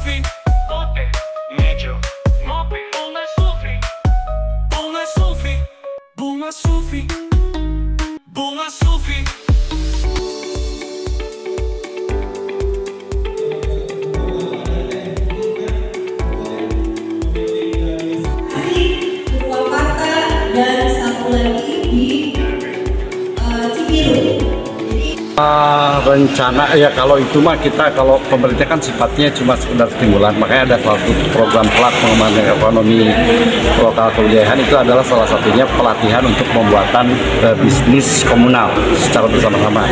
Sufi, Ote, Mejo, Mopi, Bunga Sufi, Bunga Sufi, Bunga Sufi, Bunga Sufi. Purwakarta dan satu lagi di Cibiru. Rencana ya kalau itu mah kita kalau pemerintah kan sifatnya cuma sekedar stimulan, makanya ada suatu program kelak pengembangan ekonomi lokal kewilayahan, itu adalah salah satunya pelatihan untuk pembuatan bisnis komunal secara bersama-sama.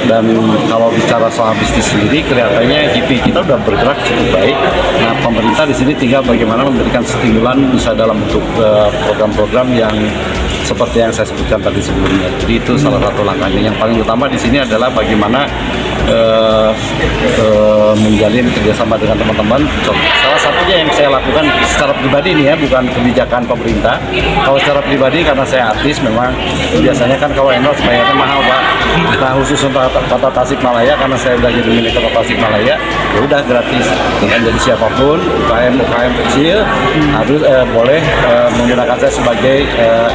Dan kalau bicara soal bisnis sendiri, kelihatannya GP kita udah bergerak cukup baik. Nah, pemerintah di sini tinggal bagaimana memberikan stimulan bisa dalam bentuk program-program yang seperti yang saya sebutkan tadi sebelumnya. Jadi itu salah satu langkahnya. Yang paling utama di sini adalah bagaimana menjalin kerjasama dengan teman-teman. Salah satunya yang saya lakukan secara pribadi nih ya, bukan kebijakan pemerintah. Kalau secara pribadi karena saya artis, memang biasanya kan kalau endorse bayarnya mahal Pak. Nah khusus untuk kota Tasikmalaya, karena saya udah jadi milik kota Tasikmalaya, ya udah gratis. Dan jadi siapapun UKM kecil harus boleh menggunakan saya sebagai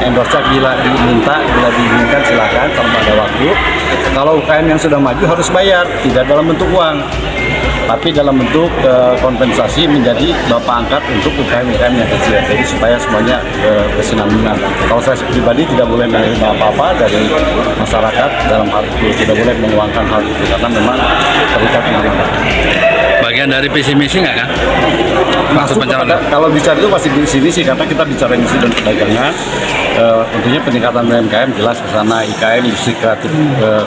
endorse bila diinginkan silakan tanpa ada waktu. Kalau UKM yang sudah maju harus bayar, tidak dalam bentuk uang, tapi dalam bentuk kompensasi menjadi bapak angkat untuk UKM-UKM yang kecil. Jadi supaya semuanya kesinambungan. Kalau saya pribadi tidak boleh menerima apa-apa dari masyarakat dalam hal itu, tidak boleh menguangkan hal itu karena memang terikat dengan bagian dari visi misi nggak kan? Maksud kalau bicara itu pasti di sini sih, karena kita bicara industri dan perdagangan, tentunya peningkatan UMKM jelas ke sana, IKM, industri kreatif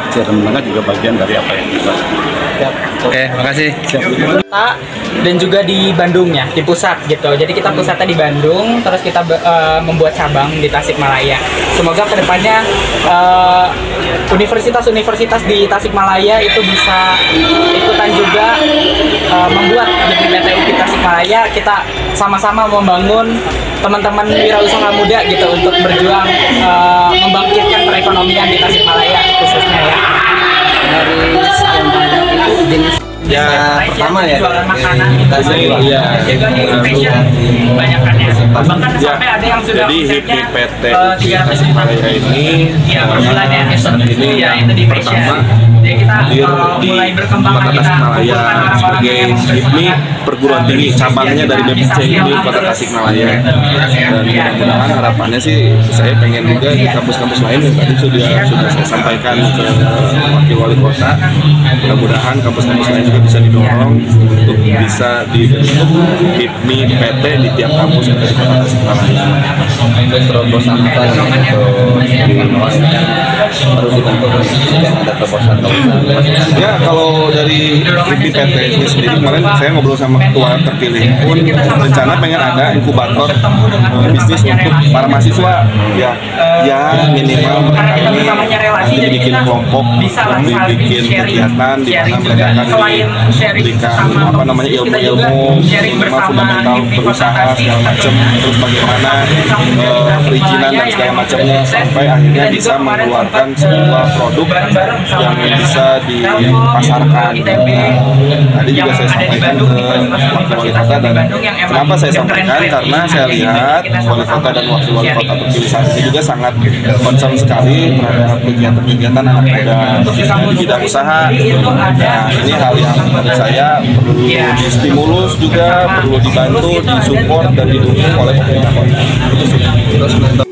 kecil dan menengah juga bagian dari apa yang kita. Oke, makasih. Dan juga di Bandungnya, di pusat gitu. Jadi kita pusatnya di Bandung, terus kita membuat cabang di Tasikmalaya. Semoga kedepannya universitas-universitas di Tasikmalaya itu bisa ikutan juga membuat di PTUP Tasikmalaya. Kita sama-sama membangun teman-teman wirausaha muda gitu untuk berjuang membangkitkan perekonomian di Tasikmalaya khususnya ya. Dari sekian banyak itu jenis Pertama ya jualan makanan kita juga di fashion kebanyakannya, bahkan sampai ada yang sudah jadi HIPMI PT 300 Tasikmalaya ini per bulan ya, ini ya itu di fashion. Jadi kita mulai berkembang Kota Tasikmalaya sebagai HIPMI perguruan tinggi cabangnya dari BPC ini Kota Tasikmalaya, dan mudah-mudahan harapannya sih saya pengen juga di kampus-kampus lain yang tadi sudah saya sampaikan ke wakil wali kota, mudah-mudahan kampus-kampus lain juga bisa didorong untuk bisa dibentuk HIPMI PT di tiap kampus yang ada di Kota Tasikmalaya. terobosan apa untuk baru dibentuk dan ada terobosan Ya kalau dari HIPMI PT ini sendiri, kemarin saya ngobrol sama ketua terpilih pun rencana pengen ada inkubator bisnis untuk para mahasiswa ya minimal mereka ini nanti dibikin kelompok, dibikin kegiatan di mana mereka akan diberikan ilmu-ilmu minimal fundamental berusaha segala macam, terus bagaimana perizinan dan segala macamnya sampai akhirnya bisa mengeluarkan sebuah produk yang bisa dipasarkan. Tadi juga saya sampaikan ke wakil wali kota, dan kenapa saya sampaikan karena saya lihat wali kota dan wakil wali kota terpilih saat ini juga sangat concern sekali terhadap kegiatan-kegiatan anak muda di bidang usaha. Nah ini hal yang menurut saya perlu distimulus juga, perlu dibantu, disupport dan didukung oleh pemerintah kota.